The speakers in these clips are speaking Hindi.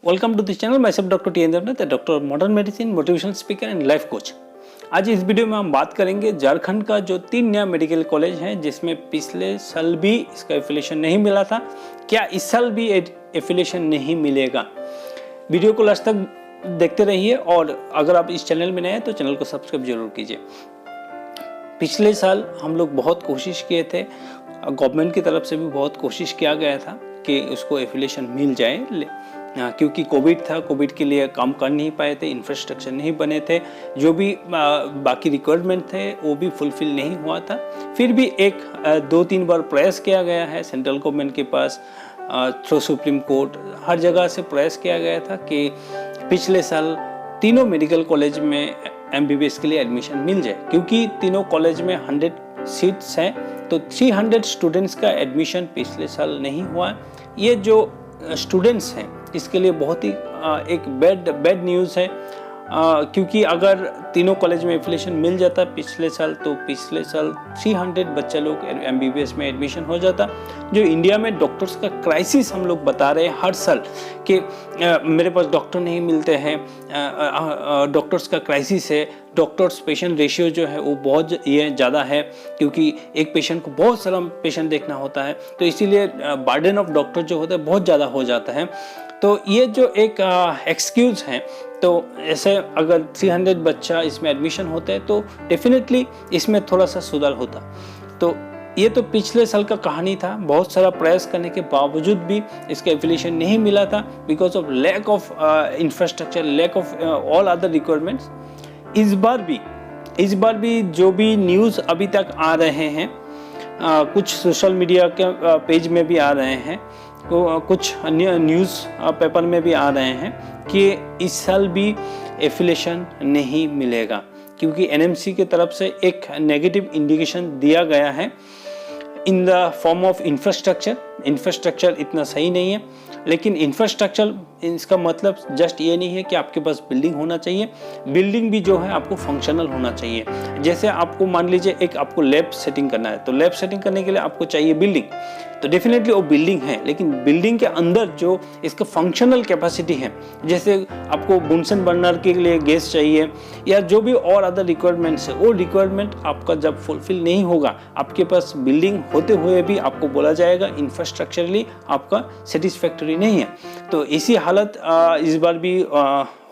Welcome to this channel. मैं सब doctor T N Devnath, doctor modern medicine, motivational speaker and life coach. आज इस वीडियो में हम बात करेंगे झारखंड का जो 3 नया मेडिकल कॉलेज है जिसमें पिछले साल भी इसका एफिलिएशन नहीं मिला था, क्या इस साल भी एफिलिएशन नहीं मिलेगा। वीडियो को लास्ट तक देखते रहिए और अगर आप इस चैनल में नए हैं तो चैनल को सब्सक्राइब जरूर कीजिए। पिछले साल हम लोग बहुत कोशिश किए थे, गवर्नमेंट की तरफ से भी बहुत कोशिश किया गया था कि उसको एफिलिएशन मिल जाए, क्योंकि कोविड था, कोविड के लिए काम कर नहीं पाए थे, इंफ्रास्ट्रक्चर नहीं बने थे, जो भी बाकी रिक्वायरमेंट थे वो भी फुलफिल नहीं हुआ था। फिर भी 2-3 बार प्रयास किया गया है सेंट्रल गवर्नमेंट के पास, थ्रू सुप्रीम कोर्ट, हर जगह से प्रयास किया गया था कि पिछले साल तीनों मेडिकल कॉलेज में MBBS के लिए एडमिशन मिल जाए, क्योंकि तीनों कॉलेज में 100 सीट्स हैं, तो 300 स्टूडेंट्स का एडमिशन पिछले साल नहीं हुआ। ये जो स्टूडेंट्स हैं इसके लिए बहुत ही एक बैड न्यूज़ है, क्योंकि अगर तीनों कॉलेज में एफिलिएशन मिल जाता पिछले साल, तो पिछले साल 300 बच्चे लोग MBBS में एडमिशन हो जाता। जो इंडिया में डॉक्टर्स का क्राइसिस हम लोग बता रहे हैं हर साल कि मेरे पास डॉक्टर नहीं मिलते हैं, डॉक्टर्स का क्राइसिस है, डॉक्टर्स पेशेंट रेशियो जो है वो बहुत ज़्यादा है, क्योंकि एक पेशेंट को बहुत सारा पेशेंट देखना होता है, तो इसीलिए बर्डन ऑफ डॉक्टर जो होता है बहुत ज़्यादा हो जाता है। तो ये जो एक एक्सक्यूज़ है, तो ऐसे अगर 300 बच्चा इसमें एडमिशन होते हैं तो डेफिनेटली इसमें थोड़ा सा सुधार होता। तो ये तो पिछले साल का कहानी था, बहुत सारा प्रयास करने के बावजूद भी इसका एफिलिएशन नहीं मिला था because of lack of infrastructure, lack of all other requirements. इस बार भी जो भी न्यूज़ अभी तक आ रहे हैं, कुछ सोशल मीडिया के पेज में भी आ रहे हैं, कुछ अन्य न्यूज़ पेपर में भी आ रहे हैं कि इस साल भी एफिलिएशन नहीं मिलेगा, क्योंकि NMC की तरफ से एक नेगेटिव इंडिकेशन दिया गया है in the form of infrastructure इतना सही नहीं है। लेकिन इंफ्रास्ट्रक्चर इसका मतलब जस्ट ये नहीं है कि आपके पास बिल्डिंग होना चाहिए, बिल्डिंग भी जो है आपको फंक्शनल होना चाहिए। जैसे आपको मान लीजिए एक आपको लैब सेटिंग करना है, तो लैब सेटिंग करने के लिए आपको चाहिए बिल्डिंग, तो डेफिनेटली वो बिल्डिंग है, लेकिन बिल्डिंग के अंदर जो इसका फंक्शनल कैपेसिटी है, जैसे आपको बुनसन बर्नर के लिए गैस चाहिए या जो भी और अदर रिक्वायरमेंट्स है, वो रिक्वायरमेंट आपका जब फुलफिल नहीं होगा, आपके पास बिल्डिंग होते हुए भी आपको बोला जाएगा इंफ्रास्ट्रक्चरली आपका सेटिस्फैक्टरी नहीं है। तो इसी हालत इस बार भी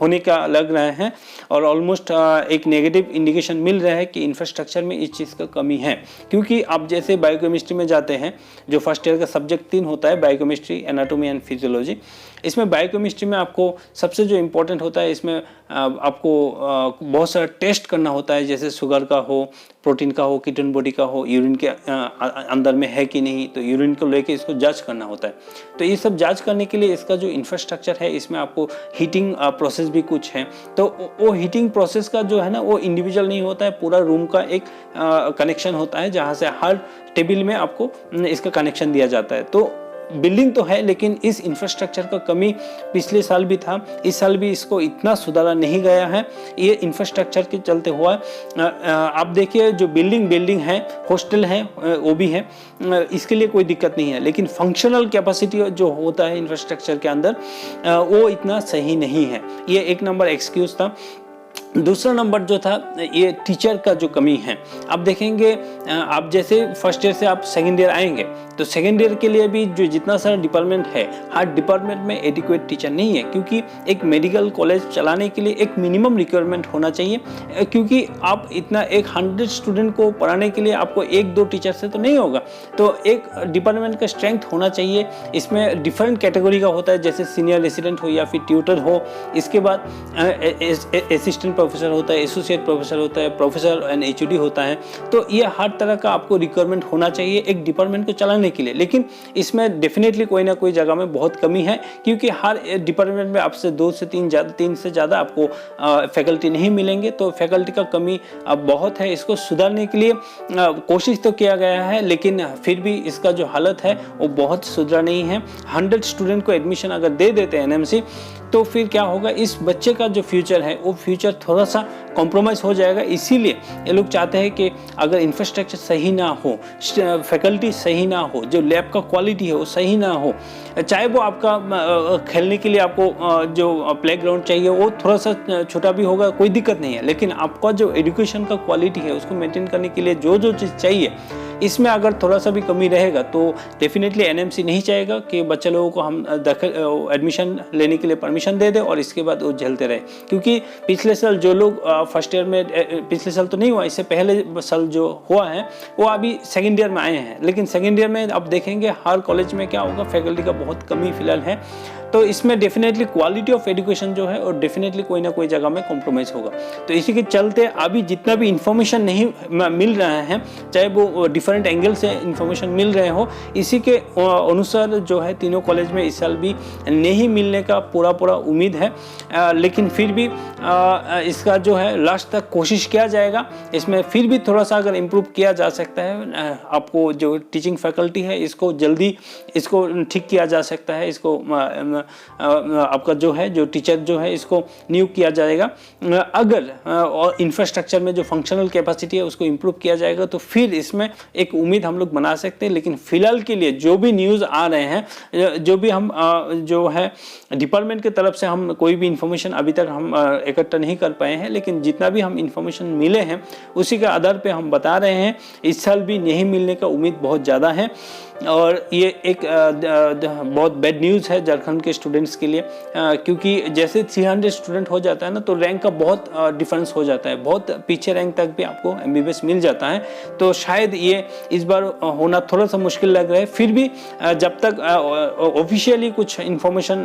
होने का लग रहा है और ऑलमोस्ट एक नेगेटिव इंडिकेशन मिल रहा है कि इंफ्रास्ट्रक्चर में इस चीज़ का कमी है। क्योंकि आप जैसे बायोकेमिस्ट्री में जाते हैं, जो फर्स्ट ईयर का सब्जेक्ट 3 होता है, बायोकेमिस्ट्री, एनाटॉमी एंड फिजियोलॉजी, इसमें बायोकेमिस्ट्री में आपको सबसे जो इम्पोर्टेंट होता है, इसमें आपको बहुत सारा टेस्ट करना होता है, जैसे शुगर का हो, प्रोटीन का हो, कीटोन बॉडी का हो, यूरिन के अंदर में है कि नहीं, तो यूरिन को लेके इसको जांच करना होता है। तो ये सब जांच करने के लिए इसका जो इंफ्रास्ट्रक्चर है, इसमें आपको हीटिंग प्रोसेस भी कुछ है, तो वो हीटिंग प्रोसेस का जो है ना, वो इंडिविजुअल नहीं होता है, पूरा रूम का एक कनेक्शन होता है, जहाँ से हर टेबल में आपको इसका कनेक्शन दिया जाता है। तो बिल्डिंग तो है, लेकिन इस इंफ्रास्ट्रक्चर का कमी पिछले साल भी था, इस साल भी इसको इतना सुधारा नहीं गया है। ये इंफ्रास्ट्रक्चर के चलते हुआ आप देखिए, जो बिल्डिंग है, हॉस्टल है, वो भी है, इसके लिए कोई दिक्कत नहीं है, लेकिन फंक्शनल कैपेसिटी जो होता है इंफ्रास्ट्रक्चर के अंदर, वो इतना सही नहीं है। ये एक नंबर एक्सक्यूज था। दूसरा नंबर जो था, ये टीचर का जो कमी है। आप देखेंगे, आप जैसे फर्स्ट ईयर से आप सेकेंड ईयर आएंगे, तो सेकेंड ईयर के लिए भी जो जितना सारा डिपार्टमेंट है, हर डिपार्टमेंट में एडिक्वेट टीचर नहीं है, क्योंकि एक मेडिकल कॉलेज चलाने के लिए एक मिनिमम रिक्वायरमेंट होना चाहिए, क्योंकि आप इतना एक 100 स्टूडेंट को पढ़ाने के लिए आपको 1-2 टीचर से तो नहीं होगा। तो एक डिपार्टमेंट का स्ट्रेंथ होना चाहिए। इसमें डिफरेंट कैटेगरी का होता है, जैसे सीनियर रेसिडेंट हो या फिर ट्यूटर हो, इसके बाद असिस्टेंट प्रोफेसर होता है, एसोसिएट प्रोफेसर होता है, प्रोफेसर एंड HOD होता है। तो ये हर तरह का आपको रिक्वायरमेंट होना चाहिए एक डिपार्टमेंट को चलाने के लिए, लेकिन इसमें डेफिनेटली कोई ना कोई जगह में बहुत कमी है, क्योंकि हर डिपार्टमेंट में आपसे 2 से 3 से ज़्यादा आपको फैकल्टी नहीं मिलेंगे। तो फैकल्टी का कमी अब बहुत है। इसको सुधारने के लिए कोशिश तो किया गया है, लेकिन फिर भी इसका जो हालत है वो बहुत सुधरा नहीं है। 100 स्टूडेंट को एडमिशन अगर दे देते हैं NMC, तो फिर क्या होगा, इस बच्चे का जो फ्यूचर है वो फ्यूचर थोड़ा सा कॉम्प्रोमाइज़ हो जाएगा। इसीलिए ये लोग चाहते हैं कि अगर इंफ्रास्ट्रक्चर सही ना हो, फैकल्टी सही ना हो, जो लैब का क्वालिटी है वो सही ना हो, चाहे वो आपका खेलने के लिए आपको जो प्लेग्राउंड चाहिए वो थोड़ा सा छोटा भी होगा, कोई दिक्कत नहीं है, लेकिन आपका जो एजुकेशन का क्वालिटी है उसको मेंटेन करने के लिए जो जो चीज़ चाहिए, इसमें अगर थोड़ा सा भी कमी रहेगा तो डेफिनेटली एनएमसी नहीं चाहेगा कि बच्चे लोगों को हम एडमिशन लेने के लिए परमिशन दे दें और इसके बाद वो झेलते रहे। क्योंकि पिछले साल जो लोग फर्स्ट ईयर में, पिछले साल तो नहीं हुआ, इससे पहले साल जो हुआ है वो अभी सेकेंड ईयर में आए हैं, लेकिन सेकेंड ईयर में अब देखेंगे हर कॉलेज में क्या होगा, फैकल्टी का बहुत कमी फिलहाल है। तो इसमें डेफिनेटली क्वालिटी ऑफ एजुकेशन जो है और डेफिनेटली कोई ना कोई जगह में कॉम्प्रोमाइज़ होगा। तो इसी के चलते अभी जितना भी इंफॉर्मेशन नहीं मिल रहा है, चाहे वो डिफरेंट एंगल से इंफॉर्मेशन मिल रहे हो, इसी के अनुसार जो है तीनों कॉलेज में इस साल भी नहीं मिलने का पूरा उम्मीद है। लेकिन फिर भी इसका जो है लास्ट तक कोशिश किया जाएगा। इसमें फिर भी थोड़ा सा अगर इम्प्रूव किया जा सकता है, आपको जो टीचिंग फैकल्टी है इसको जल्दी इसको ठीक किया जा सकता है, इसको आपका जो है जो टीचर जो है इसको नियुक्त किया जाएगा। अगर और इंफ्रास्ट्रक्चर में जो फंक्शनल कैपेसिटी है उसको इम्प्रूव किया जाएगा तो फिर इसमें एक उम्मीद हम लोग बना सकते हैं। लेकिन फिलहाल के लिए जो भी न्यूज़ आ रहे हैं, जो भी हम जो है डिपार्टमेंट की तरफ से हम कोई भी इंफॉर्मेशन अभी तक हम इकट्ठा नहीं कर पाए हैं, लेकिन जितना भी हम इंफॉर्मेशन मिले हैं उसी के आधार पे हम बता रहे हैं इस साल भी नहीं मिलने का उम्मीद बहुत ज़्यादा है। और ये एक बहुत बैड न्यूज़ है झारखंड के स्टूडेंट्स के लिए, क्योंकि जैसे 300 स्टूडेंट हो जाता है ना तो रैंक का बहुत डिफरेंस हो जाता है, बहुत पीछे रैंक तक भी आपको एमबीबीएस मिल जाता है। तो शायद ये इस बार होना थोड़ा सा मुश्किल लग रहा है। फिर भी जब तक ऑफिशियली कुछ इन्फॉर्मेशन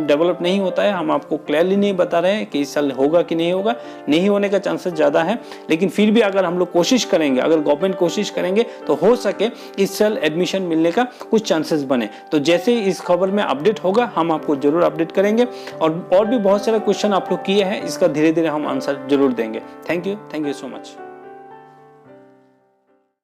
डेवलप नहीं होता है, हम आपको क्लियरली नहीं बता रहे हैं कि इस साल होगा कि नहीं होगा, नहीं होने का चांसेस ज़्यादा है। लेकिन फिर भी अगर हम लोग कोशिश करेंगे, अगर गवर्नमेंट कोशिश करेंगे तो हो सके इस साल एडमिशन मिलने का कुछ चांसेस बने। तो जैसे ही इस खबर में अपडेट होगा हम आपको जरूर अपडेट करेंगे। और भी बहुत सारे क्वेश्चन आप लोग किए हैं, इसका धीरे धीरे हम आंसर जरूर देंगे। Thank you so much.